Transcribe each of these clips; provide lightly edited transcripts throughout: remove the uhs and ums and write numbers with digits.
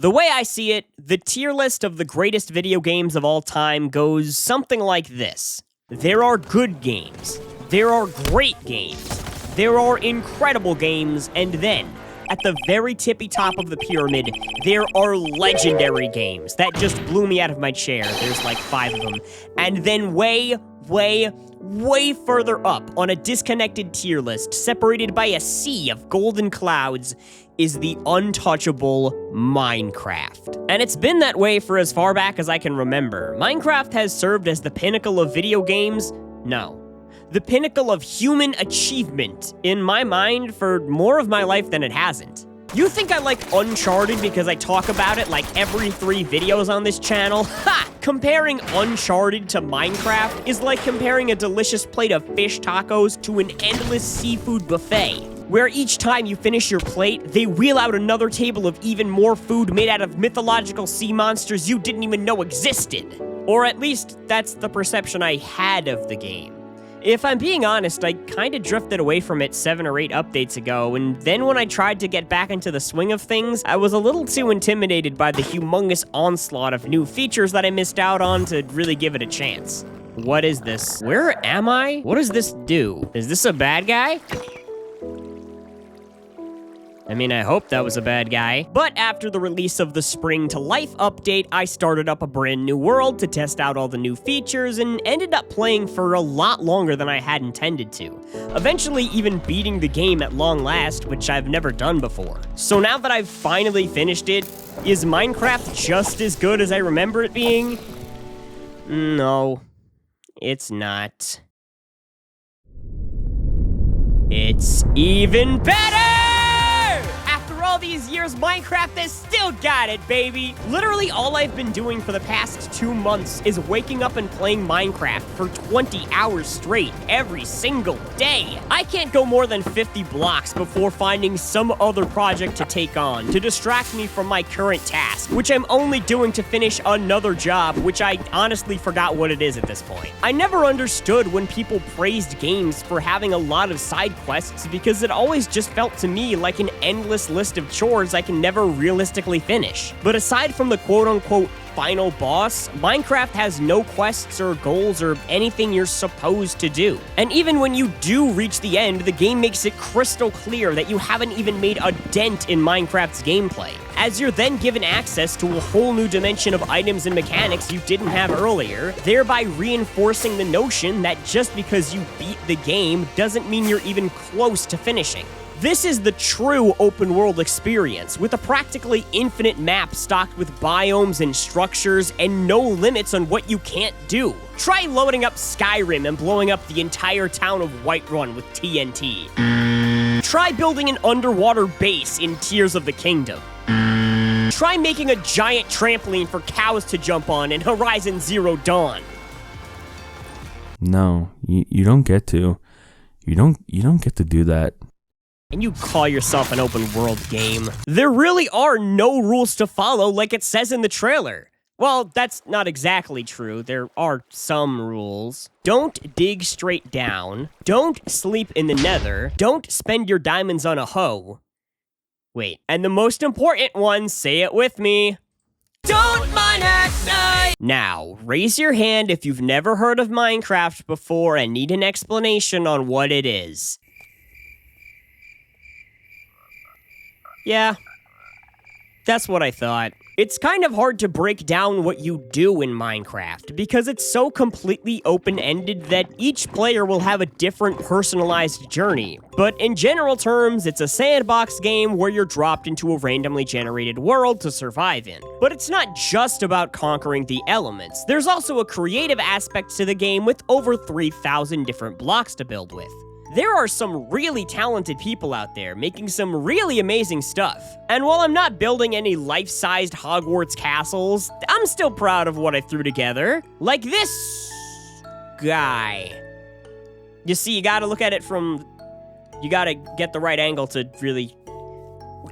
The way I see it, the tier list of the greatest video games of all time goes something like this. There are good games. There are great games. There are incredible games, and then, at the very tippy top of the pyramid, there are legendary games that just blew me out of my chair. There's like 5 of them. And then way further up on a disconnected tier list, separated by a sea of golden clouds, is the untouchable Minecraft. And it's been that way for as far back as I can remember. Minecraft has served as the pinnacle of video games. No. The pinnacle of human achievement, in my mind, for more of my life than it hasn't. You think I like Uncharted because I talk about it like every 3 videos on this channel? Ha! Comparing Uncharted to Minecraft is like comparing a delicious plate of fish tacos to an endless seafood buffet, where each time you finish your plate, they wheel out another table of even more food made out of mythological sea monsters you didn't even know existed. Or at least, that's the perception I had of the game. If I'm being honest, I kinda drifted away from it 7 or 8 updates ago, and then when I tried to get back into the swing of things, I was a little too intimidated by the humongous onslaught of new features that I missed out on to really give it a chance. What is this? Where am I? What does this do? Is this a bad guy? I mean, I hope that was a bad guy. But after the release of the Spring to Life update, I started up a brand new world to test out all the new features and ended up playing for a lot longer than I had intended to. Eventually even beating the game at long last, which I've never done before. So now that I've finally finished it, is Minecraft just as good as I remember it being? No, it's not. It's even better! All these years, Minecraft has still got it, baby! Literally all I've been doing for the past 2 months is waking up and playing Minecraft for 20 hours straight, every single day. I can't go more than 50 blocks before finding some other project to take on, to distract me from my current task, which I'm only doing to finish another job, which I honestly forgot what it is at this point. I never understood when people praised games for having a lot of side quests because it always just felt to me like an endless list of chores I can never realistically finish. But aside from the quote-unquote final boss, Minecraft has no quests or goals or anything you're supposed to do. And even when you do reach the end, the game makes it crystal clear that you haven't even made a dent in Minecraft's gameplay, as you're then given access to a whole new dimension of items and mechanics you didn't have earlier, thereby reinforcing the notion that just because you beat the game doesn't mean you're even close to finishing. This is the true open-world experience, with a practically infinite map stocked with biomes and structures, and no limits on what you can't do. Try loading up Skyrim and blowing up the entire town of Whiterun with TNT. Try building an underwater base in Tears of the Kingdom. Try making a giant trampoline for cows to jump on in Horizon Zero Dawn. No, you don't get to. You don't get to do that. And you call yourself an open world game. There really are no rules to follow like it says in the trailer. Well, that's not exactly true. There are some rules. Don't dig straight down. Don't sleep in the nether. Don't spend your diamonds on a hoe. Wait, and the most important one, say it with me. Don't mine at night! Now, raise your hand if you've never heard of Minecraft before and need an explanation on what it is. Yeah, that's what I thought. It's kind of hard to break down what you do in Minecraft, because it's so completely open-ended that each player will have a different personalized journey. But in general terms, it's a sandbox game where you're dropped into a randomly generated world to survive in. But it's not just about conquering the elements. There's also a creative aspect to the game with over 3,000 different blocks to build with. There are some really talented people out there making some really amazing stuff. And while I'm not building any life-sized Hogwarts castles, I'm still proud of what I threw together. Like this guy. You see, you gotta look at it from... You gotta get the right angle to really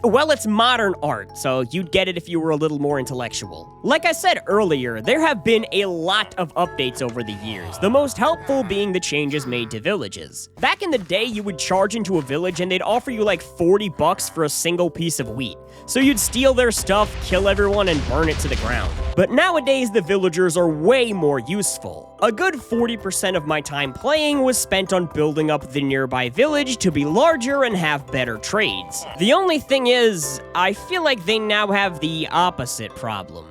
Well, it's modern art, so you'd get it if you were a little more intellectual. Like I said earlier, there have been a lot of updates over the years, the most helpful being the changes made to villages. Back in the day, you would charge into a village and they'd offer you like 40 bucks for a single piece of wheat. So you'd steal their stuff, kill everyone, and burn it to the ground. But nowadays, the villagers are way more useful. A good 40% of my time playing was spent on building up the nearby village to be larger and have better trades. The only thing is, I feel like they now have the opposite problem.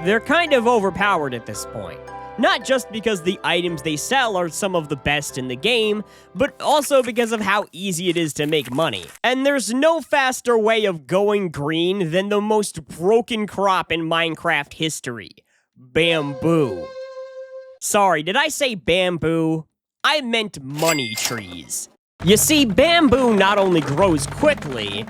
They're kind of overpowered at this point. Not just because the items they sell are some of the best in the game, but also because of how easy it is to make money. And there's no faster way of going green than the most broken crop in Minecraft history: bamboo. Sorry, did I say bamboo? I meant money trees. You see, bamboo not only grows quickly,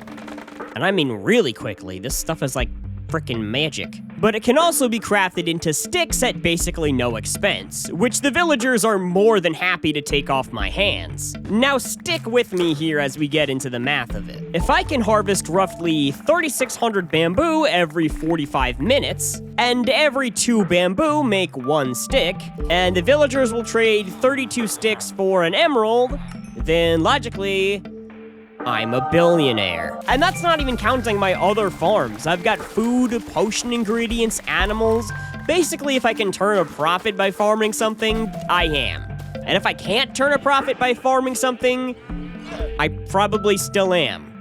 and I mean really quickly, this stuff is like frickin' magic, but it can also be crafted into sticks at basically no expense, which the villagers are more than happy to take off my hands. Now stick with me here as we get into the math of it. If I can harvest roughly 3,600 bamboo every 45 minutes, and every 2 bamboo make 1 stick, and the villagers will trade 32 sticks for an emerald, then logically, I'm a billionaire. And that's not even counting my other farms. I've got food, potion ingredients, animals. Basically, if I can turn a profit by farming something, I am. And if I can't turn a profit by farming something, I probably still am.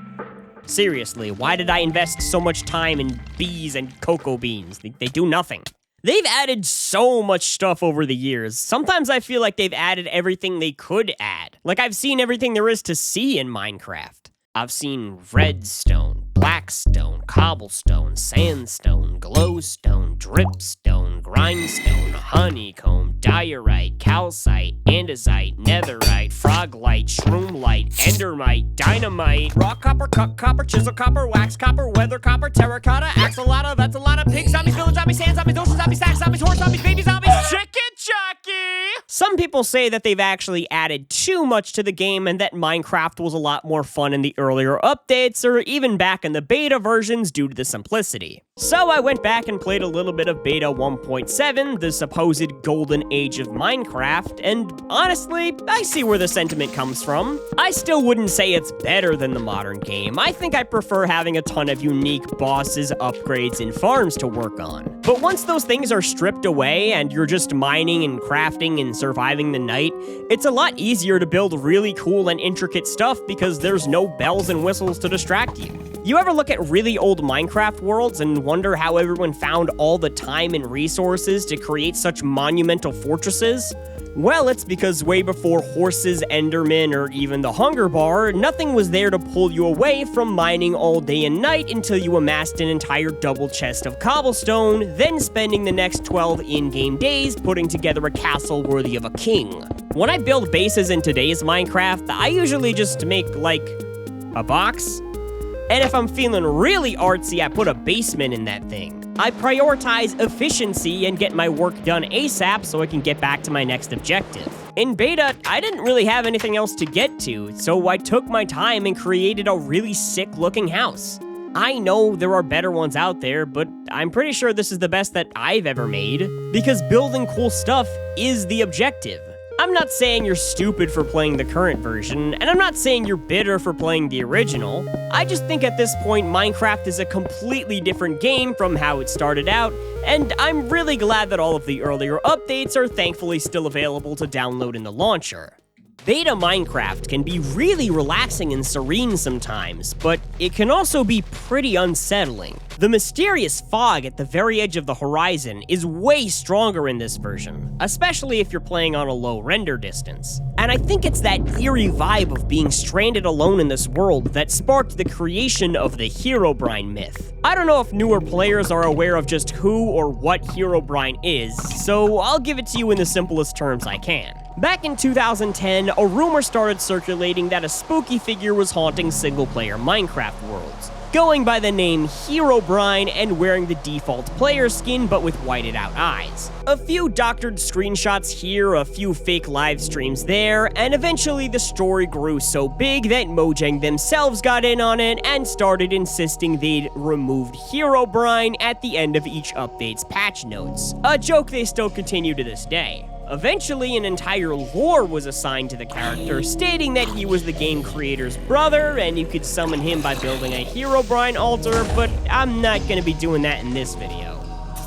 Seriously, why did I invest so much time in bees and cocoa beans? They do nothing. They've added so much stuff over the years. Sometimes I feel like they've added everything they could add. Like I've seen everything there is to see in Minecraft. I've seen redstone, blackstone, cobblestone, sandstone, glowstone, dripstone, grindstone, honeycomb, diorite, calcite, andesite, netherite, froglite, shroomlight, endermite, dynamite, rock copper, cut copper, chisel copper, wax copper, weather copper, terracotta, axolotl, that's a lot of pig zombies, village zombies, sand zombies, ocean zombies, stack zombies, horse zombies, baby zombies, chicken jockey! Some people say that they've actually added too much to the game and that Minecraft was a lot more fun in the earlier updates or even back in the beta versions due to the simplicity. So I went back and played a little bit of beta 1.7, the supposed golden age of Minecraft, and honestly, I see where the sentiment comes from. I still wouldn't say it's better than the modern game. I think I prefer having a ton of unique bosses, upgrades, and farms to work on. But once those things are stripped away and you're just mining and crafting and surviving the night, it's a lot easier to build really cool and intricate stuff because there's no bells and whistles to distract you. You ever look at really old Minecraft worlds and wonder how everyone found all the time and resources to create such monumental fortresses? Well, it's because way before horses, endermen, or even the hunger bar, nothing was there to pull you away from mining all day and night until you amassed an entire double chest of cobblestone, then spending the next 12 in-game days putting together a castle worthy of a king. When I build bases in today's Minecraft, I usually just make, like, a box. And if I'm feeling really artsy, I put a basement in that thing. I prioritize efficiency and get my work done ASAP so I can get back to my next objective. In beta, I didn't really have anything else to get to, so I took my time and created a really sick-looking house. I know there are better ones out there, but I'm pretty sure this is the best that I've ever made, because building cool stuff is the objective. I'm not saying you're stupid for playing the current version, and I'm not saying you're bitter for playing the original. I just think at this point, Minecraft is a completely different game from how it started out, and I'm really glad that all of the earlier updates are thankfully still available to download in the launcher. Beta Minecraft can be really relaxing and serene sometimes, but it can also be pretty unsettling. The mysterious fog at the very edge of the horizon is way stronger in this version, especially if you're playing on a low render distance. And I think it's that eerie vibe of being stranded alone in this world that sparked the creation of the Herobrine myth. I don't know if newer players are aware of just who or what Herobrine is, so I'll give it to you in the simplest terms I can. Back in 2010, a rumor started circulating that a spooky figure was haunting single-player Minecraft worlds. going by the name Herobrine and wearing the default player skin but with whited out eyes. A few doctored screenshots here, a few fake live streams there, and eventually the story grew so big that Mojang themselves got in on it and started insisting they'd removed Herobrine at the end of each update's patch notes, a joke they still continue to this day. Eventually, an entire lore was assigned to the character, stating that he was the game creator's brother, and you could summon him by building a Herobrine altar, but I'm not gonna be doing that in this video.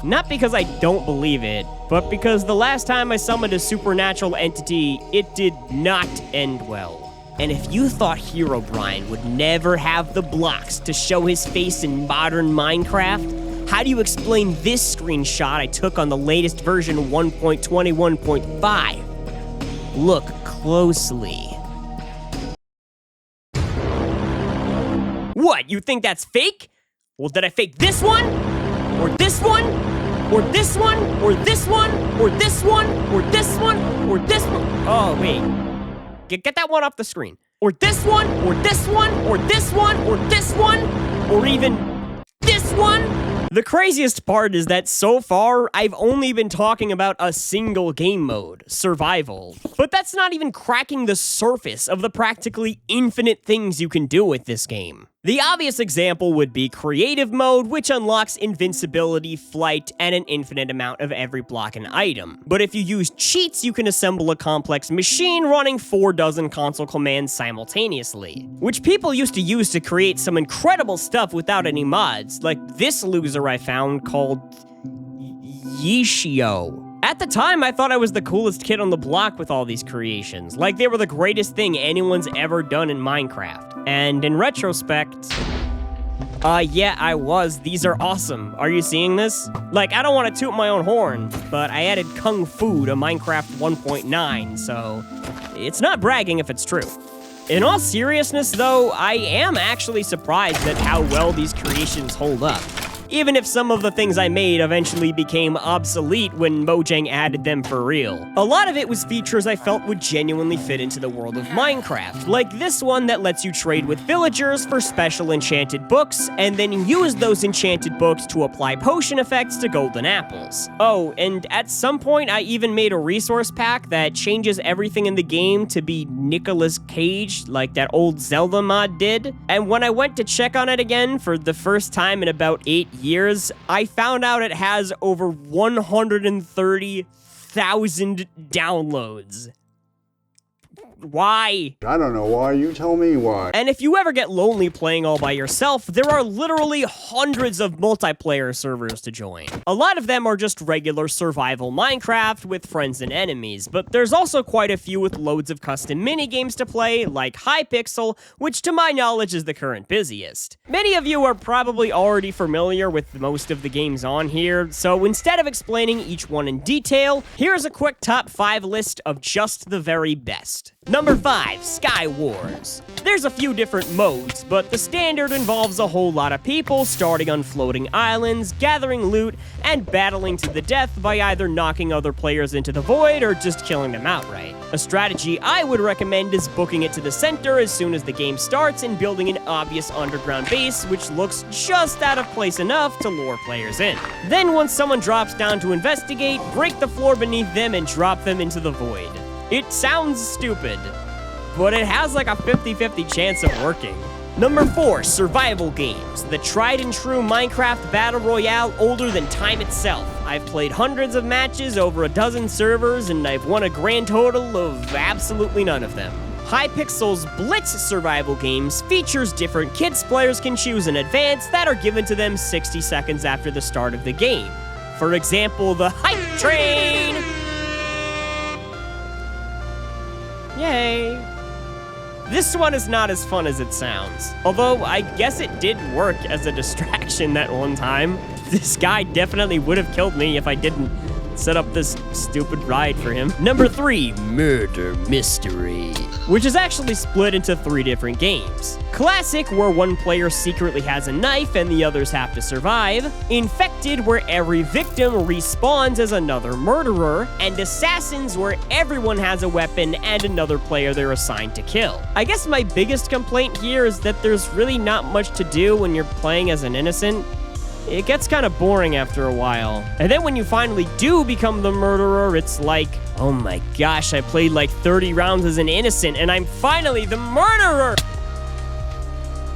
Not because I don't believe it, but because the last time I summoned a supernatural entity, it did not end well. And if you thought Herobrine would never have the blocks to show his face in modern Minecraft, how do you explain this screenshot I took on the latest version 1.21.5? Look closely. What, you think that's fake? Well, did I fake this one? Or this one? Or this one? Or this one? Or this one? Or this one? Or this one? Oh, wait. Get that one off the screen. Or this one? Or this one? Or this one? Or this one? Or even this one? The craziest part is that so far, I've only been talking about a single game mode, survival. But that's not even cracking the surface of the practically infinite things you can do with this game. The obvious example would be creative mode, which unlocks invincibility, flight, and an infinite amount of every block and item. But if you use cheats, you can assemble a complex machine running 4 dozen console commands simultaneously, which people used to use to create some incredible stuff without any mods, like this loser I found called Yeshio. At the time, I thought I was the coolest kid on the block with all these creations, like they were the greatest thing anyone's ever done in Minecraft. And in retrospect, yeah, I was. These are awesome. Are you seeing this? Like, I don't want to toot my own horn, but I added Kung Fu to Minecraft 1.9, so it's not bragging if it's true. In all seriousness, though, I am actually surprised at how well these creations hold up, even if some of the things I made eventually became obsolete when Mojang added them for real. A lot of it was features I felt would genuinely fit into the world of Minecraft, like this one that lets you trade with villagers for special enchanted books, and then use those enchanted books to apply potion effects to golden apples. Oh, and at some point I even made a resource pack that changes everything in the game to be Nicolas Cage, like that old Zelda mod did, and when I went to check on it again for the first time in about 8 years, I found out it has over 130,000 downloads. Why? I don't know why, you tell me why. And if you ever get lonely playing all by yourself, there are literally hundreds of multiplayer servers to join. A lot of them are just regular survival Minecraft with friends and enemies, but there's also quite a few with loads of custom minigames to play, like Hypixel, which to my knowledge is the current busiest. Many of you are probably already familiar with most of the games on here, so instead of explaining each one in detail, here's a quick top 5 list of just the very best. Number 5, Sky Wars. There's a few different modes, but the standard involves a whole lot of people starting on floating islands, gathering loot, and battling to the death by either knocking other players into the void or just killing them outright. A strategy I would recommend is booking it to the center as soon as the game starts and building an obvious underground base which looks just out of place enough to lure players in. Then once someone drops down to investigate, break the floor beneath them and drop them into the void. It sounds stupid, but it has like a 50-50 chance of working. Number 4, survival games. The tried and true Minecraft Battle Royale older than time itself. I've played hundreds of matches over a dozen servers, and I've won a grand total of absolutely none of them. Hypixel's Blitz survival games features different kits players can choose in advance that are given to them 60 seconds after the start of the game. For example, the Hype Train! Yay! This one is not as fun as it sounds. Although, I guess it did work as a distraction that one time. This guy definitely would have killed me if I didn't set up this stupid ride for him. Number 3, Murder Mystery, which is actually split into 3 different games. Classic, where one player secretly has a knife and the others have to survive. Infected, where every victim respawns as another murderer. And Assassins, where everyone has a weapon and another player they're assigned to kill. I guess my biggest complaint here is that there's really not much to do when you're playing as an innocent. It gets kind of boring after a while. And then when you finally do become the murderer, it's like, oh my gosh, I played like 30 rounds as an innocent and I'm finally the murderer!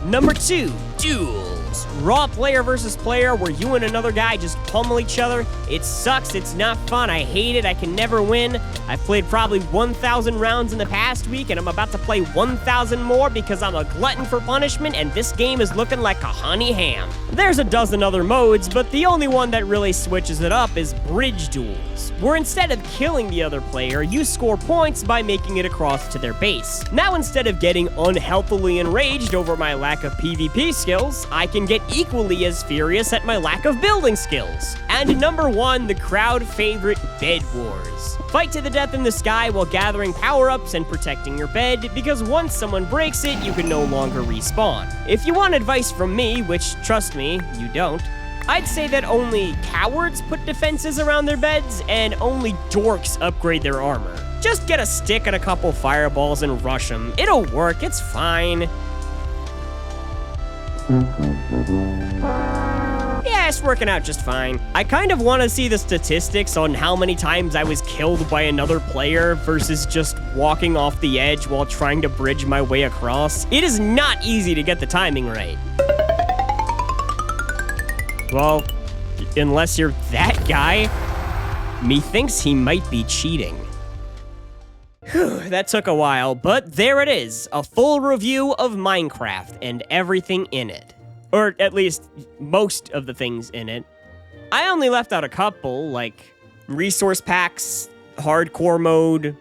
Number 2, Duels. Raw player versus player, where you and another guy just pummel each other. It sucks, it's not fun, I hate it, I can never win. I've played probably 1,000 rounds in the past week, and I'm about to play 1,000 more because I'm a glutton for punishment, and this game is looking like a honey ham. There's a dozen other modes, but the only one that really switches it up is Bridge Duels, where instead of killing the other player, you score points by making it across to their base. Now instead of getting unhealthily enraged over my lack of PvP skills, I can get equally as furious at my lack of building skills. And number 1, the crowd favorite, Bed Wars. Fight to the death in the sky while gathering power-ups and protecting your bed, because once someone breaks it, you can no longer respawn. If you want advice from me, which, trust me, you don't, I'd say that only cowards put defenses around their beds, and only dorks upgrade their armor. Just get a stick and a couple fireballs and rush them. It'll work, it's fine. Yeah, it's working out just fine. I kind of want to see the statistics on how many times I was killed by another player versus just walking off the edge while trying to bridge my way across. It is not easy to get the timing right. Well, unless you're that guy, methinks he might be cheating. Whew, that took a while, but there it is, a full review of Minecraft and everything in it. Or at least, most of the things in it. I only left out a couple, like resource packs, hardcore mode,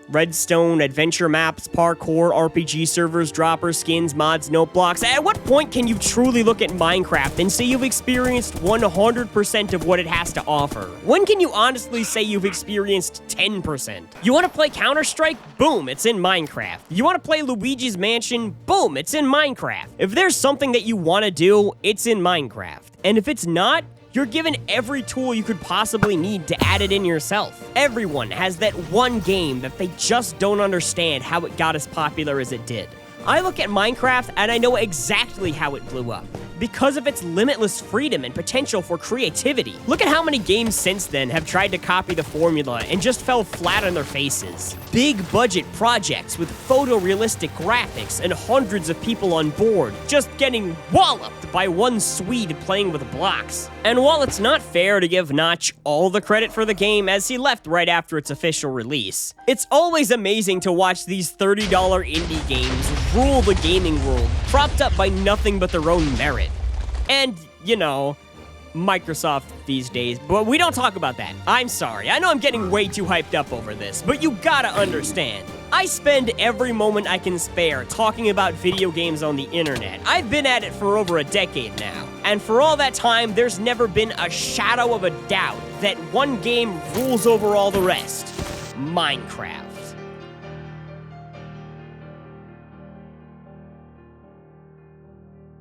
redstone, adventure maps, parkour, RPG servers, dropper, skins, mods, note blocks. At what point can you truly look at Minecraft and say you've experienced 100% of what it has to offer? When can you honestly say you've experienced 10%? You want to play Counter-Strike? Boom, it's in Minecraft. You want to play Luigi's Mansion? Boom, it's in Minecraft. If there's something that you want to do, it's in Minecraft. And if it's not, you're given every tool you could possibly need to add it in yourself. Everyone has that one game that they just don't understand how it got as popular as it did. I look at Minecraft and I know exactly how it blew up. Because of its limitless freedom and potential for creativity. Look at how many games since then have tried to copy the formula and just fell flat on their faces. Big budget projects with photorealistic graphics and hundreds of people on board, just getting walloped by one Swede playing with blocks. And while it's not fair to give Notch all the credit for the game as he left right after its official release, it's always amazing to watch these $30 indie games rule the gaming world, propped up by nothing but their own merit. And, you know, Microsoft these days, but we don't talk about that. I'm sorry, I know I'm getting way too hyped up over this, but you gotta understand. I spend every moment I can spare talking about video games on the internet. I've been at it for over a decade now, and for all that time, there's never been a shadow of a doubt that one game rules over all the rest. Minecraft.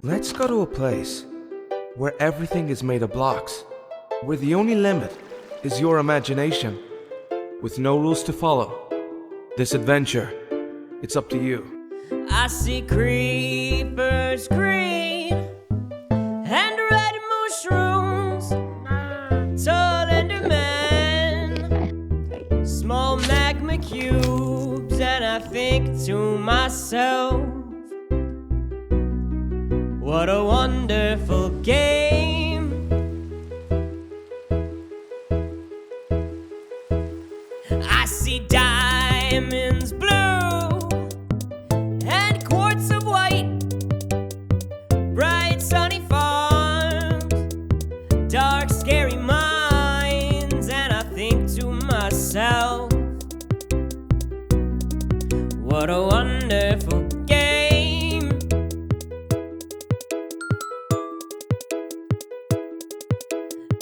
Let's go to a place where everything is made of blocks, where the only limit is your imagination, with no rules to follow. This adventure, it's up to you. I see creepers green and red mushrooms, tall endermen, small magma cubes, and I think to myself, what a wonderful game. I see diamonds blue and quartz of white, bright sunny farms, dark scary minds, and I think to myself, what a wonderful game.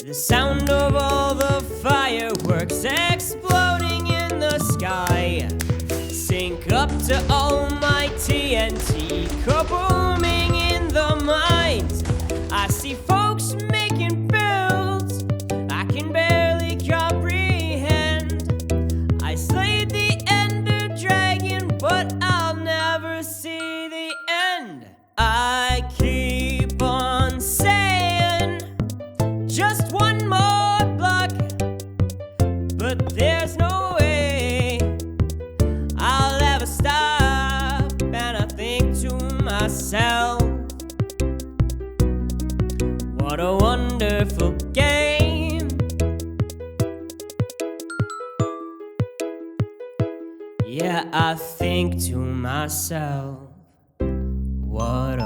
The sound sound of all the fireworks exploding in the sky sync up to all my TNT kabooming in the mines. I see folks making builds I can barely comprehend. I slayed the Ender Dragon, but I'll never see the end. I keep on saying just one more block, but there's no way I'll ever stop. And I think to myself, what a wonderful game. Yeah, I think to myself, what